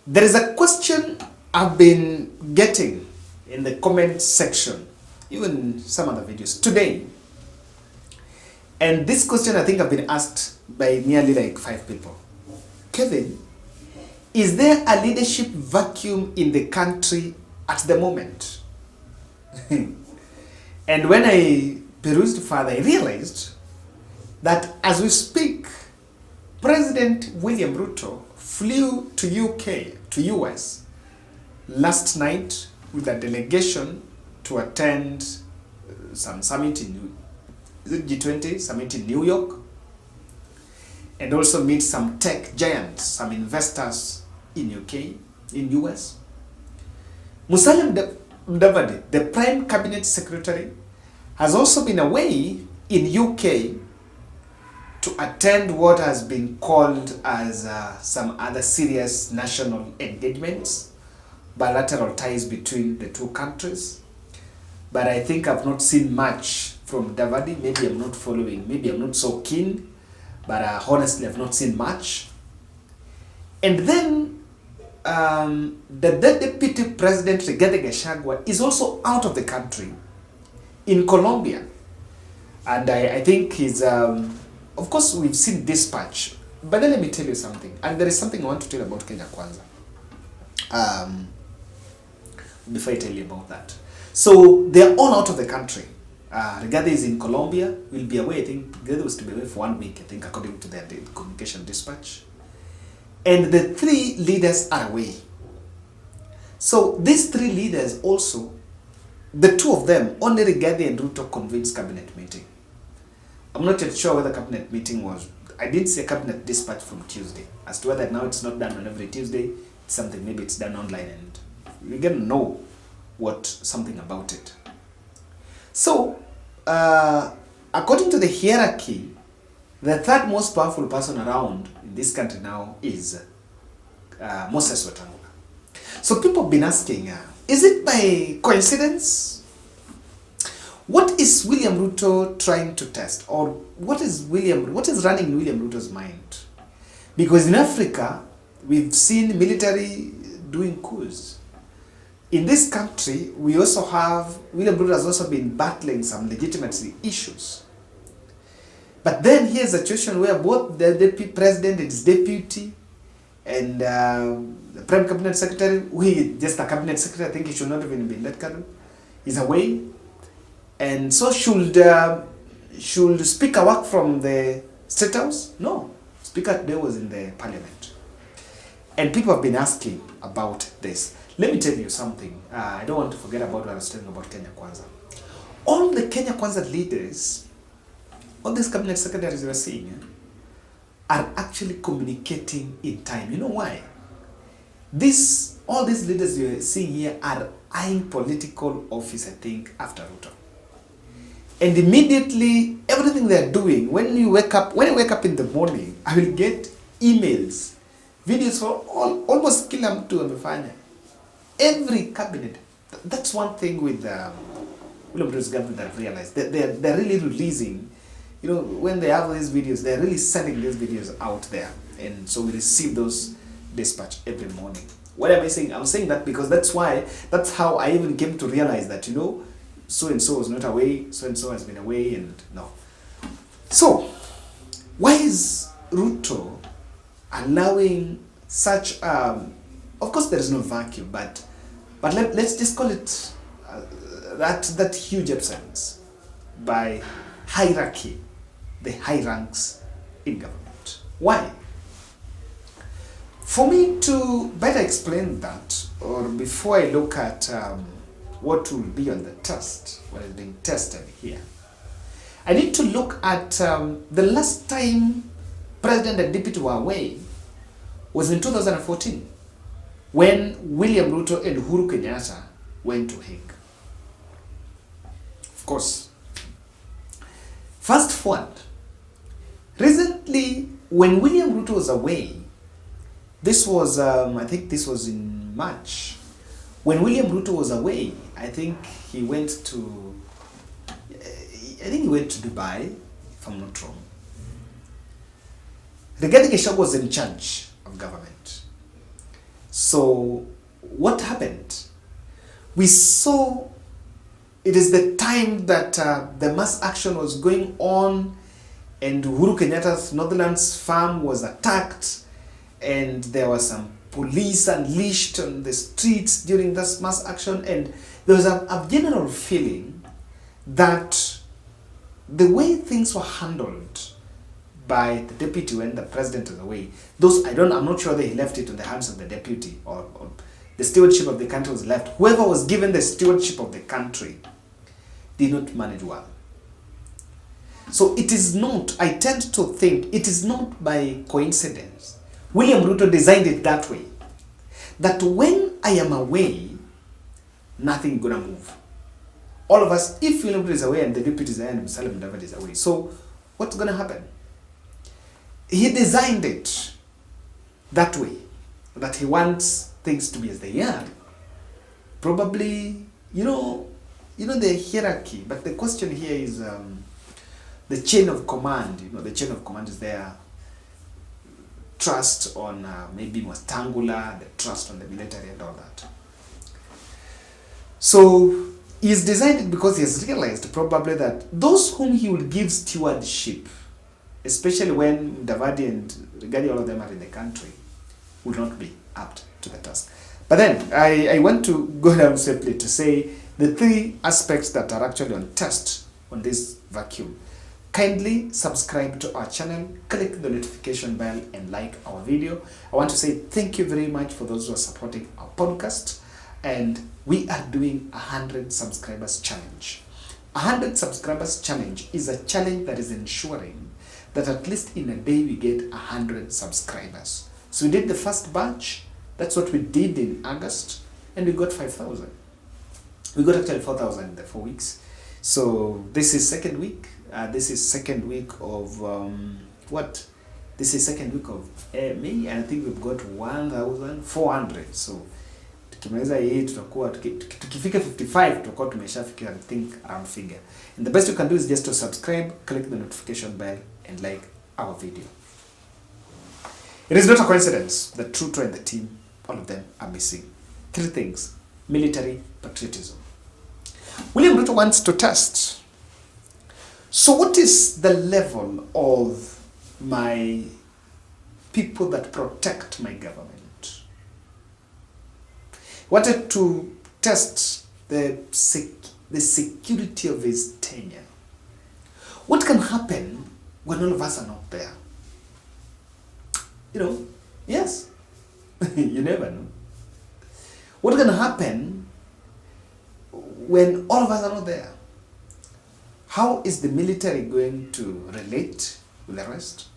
There is a question I've been getting in the comment section, even some other videos today. And this question I think I've been asked by nearly like 5 people. Kevin, is there a leadership vacuum in the country at the moment? And when I perused further, I realized that as we speak, President William Ruto flew to UK, to US, last night with a delegation to attend some summit in G20 summit in New York, and also meet some tech giants, some investors in UK, in US. Musalia Mudavadi, the Prime Cabinet Secretary, has also been away in UK to attend what has been called as some other serious national engagements, bilateral ties between the two countries. But I think I've not seen much from Davadi. Maybe I'm not following, maybe I'm not so keen, but honestly I've not seen much. And then the Deputy President Rigathi Gachagua is also out of the country in Colombia. And I think he's, of course we've seen dispatch, but then let me tell you something. And there is something I want to tell about Kenya Kwanza. Before I tell you about that. So they're all out of the country. Rigathi is in Colombia, will be away, I think Rigathi was to be away for 1 week, I think, according to their communication dispatch. And the 3 leaders are away. So these 3 leaders also, the 2 of them, only Rigathi and Ruto convinced cabinet meeting. I'm not yet sure whether cabinet meeting was, I didn't see a cabinet dispatch from Tuesday. As to whether now it's not done on every Tuesday, it's something, maybe it's done online, and we're going to know something about it. So, according to the hierarchy, the 3rd most powerful person around in this country now is Moses Wetangula. So people have been asking, is it by coincidence? What is William Ruto trying to test? Or what is running in William Ruto's mind? Because in Africa, we've seen military doing coups. In this country, we also have, William Ruto has also been battling some legitimacy issues. But then here's a situation where both the deputy president and his deputy and the Prime Cabinet Secretary, who is just a Cabinet Secretary, I think he should not even be in that cabinet, is away. And so should Speaker work from the State House? No. Speaker today was in the Parliament. And people have been asking about this. Let me tell you something. I don't want to forget about what I was telling about Kenya Kwanza. All the Kenya Kwanza leaders, all these cabinet secretaries you are seeing, are actually communicating in time. You know why? All these leaders you are seeing here are eyeing political office, I think, after Ruto. And immediately, everything they are doing, when I wake up in the morning, I will get emails, videos for almost kila mtu amefanya. Every cabinet. That's one thing with William Ruto's government that I've realized. They're really releasing, when they have these videos, they're really sending these videos out there. And so we receive those dispatch every morning. What am I saying? I'm saying that because that's how I even came to realize that, so-and-so was not away, so-and-so has been away, and no. So, why is Ruto allowing such, of course there is no vacuum, but let's just call it that huge absence by hierarchy, the high ranks in government. Why? For me to better explain that, or before I look at what will be on the test, what is being tested here, I need to look at the last time President and Deputy were away was in 2014, when William Ruto and Uhuru Kenyatta went to Hague. Of course. Fast forward. Recently, when William Ruto was away, this was, I think this was in March. When William Ruto was away, I think he went to Dubai, if I'm not wrong. Rigathi Gachagua was in charge of government. So what happened? We saw it is the time that the mass action was going on, and Uhuru Kenyatta's Northlands farm was attacked, and there was some police unleashed on the streets during this mass action, and there was a general feeling that the way things were handled by the deputy when the president was away, I'm not sure they left it in the hands of the deputy, or the stewardship of the country was left. Whoever was given the stewardship of the country did not manage well. So it is not, I tend to think, it is not by coincidence. William Ruto designed it that way. That when I am away, nothing gonna move. All of us, if William Ruto is away and the deputy is away and Musalia Mudavadi is away, so what's gonna happen? He designed it that way, that he wants things to be as they are. Probably, you know the hierarchy, but the question here is the chain of command. The chain of command is there. Trust on maybe Mastangula, the trust on the military and all that. So he's designed it because he has realized probably that those whom he will give stewardship, especially when Davadi and Rigathi, all of them are in the country, will not be apt to the task. But then I want to go down simply to say the three aspects that are actually on test on this vacuum. Kindly subscribe to our channel, click the notification bell, and like our video. I want to say thank you very much for those who are supporting our podcast. And we are doing 100 subscribers challenge. 100 subscribers challenge is a challenge that is ensuring that at least in a day we get 100 subscribers. So we did the first batch. That's what we did in August, and we got 5,000. We got actually 4,000 in the 4 weeks. So this is second week. This is second week of what? This is second week of May, and I think we've got 1,400. So tukimaliza hii tutakuwa tukifika 55 tutakuwa tumeshafika, I think, around figure. And the best you can do is just to subscribe, click the notification bell, and like our video. It is not a coincidence that Ruto and the team, all of them, are missing three things: military patriotism. William Ruto wants to test. So what is the level of my people that protect my government? Wanted to test the security of his tenure. What can happen when all of us are not there? Yes. You never know. What can happen when all of us are not there? How is the military going to relate with the rest?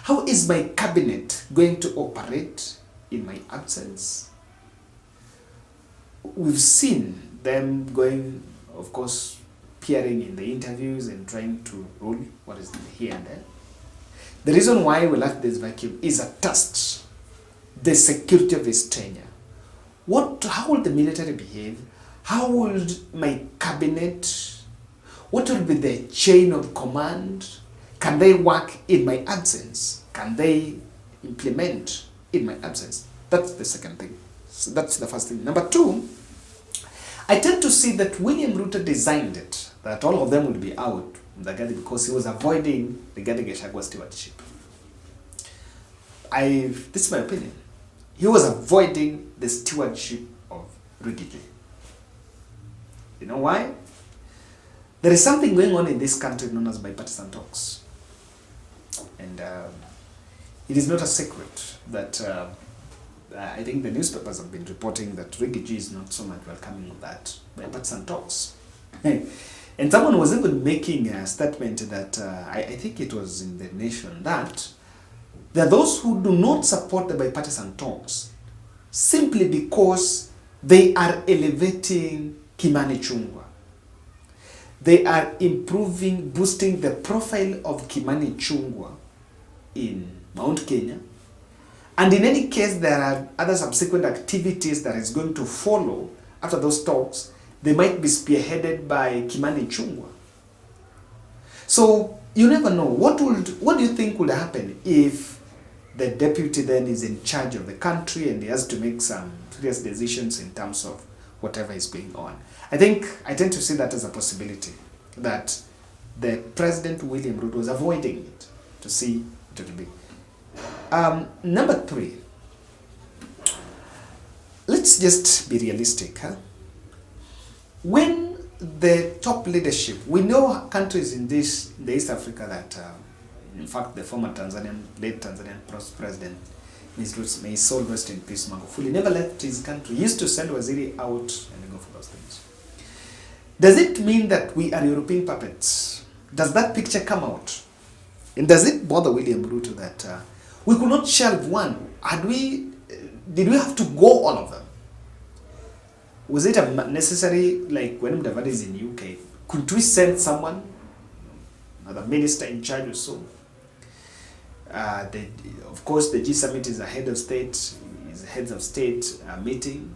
How is my cabinet going to operate in my absence? We've seen them going, of course, appearing in the interviews and trying to rule what is here and there. The reason why we left this vacuum is a test, the security of his tenure. How will the military behave? How will my cabinet, what will be the chain of command? Can they work in my absence? Can they implement in my absence? That's the second thing. So that's the first thing. Number two, I tend to see that William Ruto designed it, that all of them will be out because he was avoiding the Rigathi Gachagua stewardship. This is my opinion. He was avoiding the stewardship of Rigathi. You know why? There is something going on in this country known as bipartisan talks. And it is not a secret that I think the newspapers have been reporting that Rigathi is not so much welcoming of that bipartisan talks. And someone was even making a statement that I think it was in The Nation, that there are those who do not support the bipartisan talks simply because they are elevating Kimani Ichung'wah. They are improving, boosting the profile of Kimani Ichung'wah in Mount Kenya. And in any case, there are other subsequent activities that is going to follow after those talks. They might be spearheaded by Kimani Ichung'wah. So you never know. What do you think would happen if the deputy then is in charge of the country and he has to make some serious decisions in terms of whatever is going on. I tend to see that as a possibility, that the President William Ruto was avoiding it, to see it to be. Number 3, let's just be realistic. When the top leadership, we know countries in the East Africa that, in fact, the former late Tanzanian president, may his soul rest in peace, Magufuli, never left his country. He used to send Waziri out and go for those things. Does it mean that we are European puppets? Does that picture come out? And does it bother William Ruto that we could not shelve one? Did we have to go all of them? Was it necessary, like when DEVIDE is in UK, could we send someone, another minister in charge or so? Of course, the G Summit is a heads of state meeting.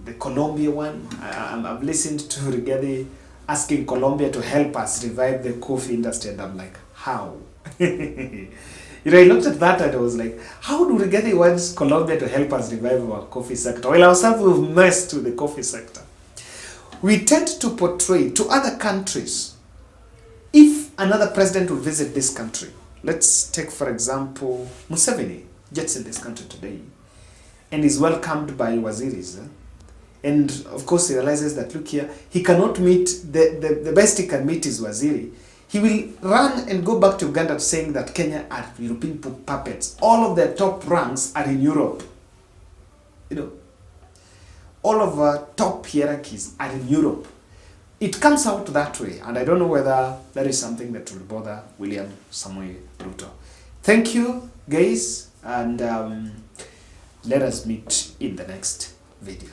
The Colombia one, I've listened to Rigathi asking Colombia to help us revive the coffee industry, and I'm like, how? I looked at that and I was like, how do Rigathi want Colombia to help us revive our coffee sector? Well, ourselves we've messed with the coffee sector. We tend to portray to other countries, if another president will visit this country, let's take for example, Museveni gets in this country today and is welcomed by Waziris. And of course he realizes that, look here, he cannot meet, the best he can meet is Waziri. He will run and go back to Uganda saying that Kenya are European puppets. All of their top ranks are in Europe. All of our top hierarchies are in Europe. It comes out that way, and I don't know whether that is something that will bother William Samoei Ruto. Thank you, guys, and let us meet in the next video.